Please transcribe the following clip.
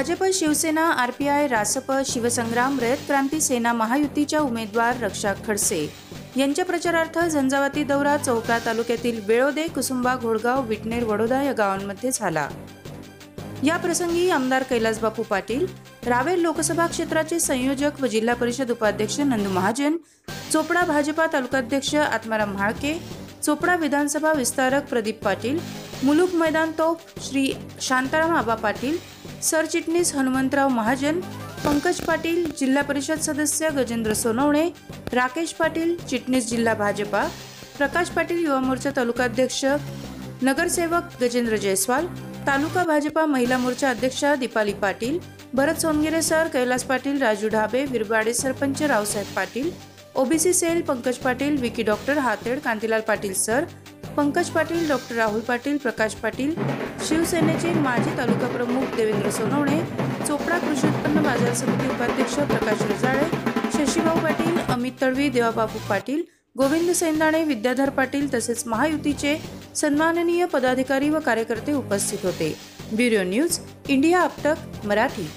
Bhajap, Shiv Sena, RPI, Rasap, Shivsangram, Rayat Kranti सेना महायुतीच्या उमेदवार रक्षा खडसे यांच्या प्रचारार्थ झंझावाती दौरा चौपडा तालुक्यातील बेळोदे, कुसुंबा, घोडगाव, विटनेर, वडोदा या गावांमध्ये झाला। या प्रसंगी आमदार कैलासबापू पाटील, रावेर लोकसभा क्षेत्राचे संयोजक व जिल्हा परिषद उपाध्यक्ष नंदू महाजन, चोपडा भाजपा तालुकाध्यक्ष आत्माराम म्हाळके, चोपडा विधानसभा विस्तारक प्रदीप पाटील, मुलुक मैदान तोफ श्री शांताराम आबा पाटील, सरचिटणीस हनुमंतराव महाजन, पंकज पाटील, जिल्हा परिषद सदस्य गजेंद्र सोनवणे, राकेश पाटील, चिटणीस जिल्हा भाजपा, प्रकाश पाटील, युवा मोर्चा तालुकाध्यक्ष, नगरसेवक गजेंद्र जयस्वाल, तालुका भाजपा महिला मोर्चा अध्यक्षा Deepali Patil, Bharat Songire sir, Kailas Patil, Raju Dhabe, Virbade sarpanch Raosaheb Patil, OBC cell Pankaj Patil, Vicky doctor Hated, Kantilal Patil sir, Pankaj Patil, doctor Rahul Patil, Prakash Patil, शिवसेनेचे माजी तालुका प्रमुख देवेंद्र सोनवणे, चोपडा कृषी उत्पन्न बाजार समिती उपाध्यक्ष प्रकाश रजाळे, शशीभाऊ पाटील, अमित तडवी, देवाबापू पाटील, गोविंद सेंदाणे, विद्याधर पाटील तसेच महायुतीचे सन्माननीय पदाधिकारी व कार्यकर्ते उपस्थित होते। Bureau news, India Uptak, Marathi.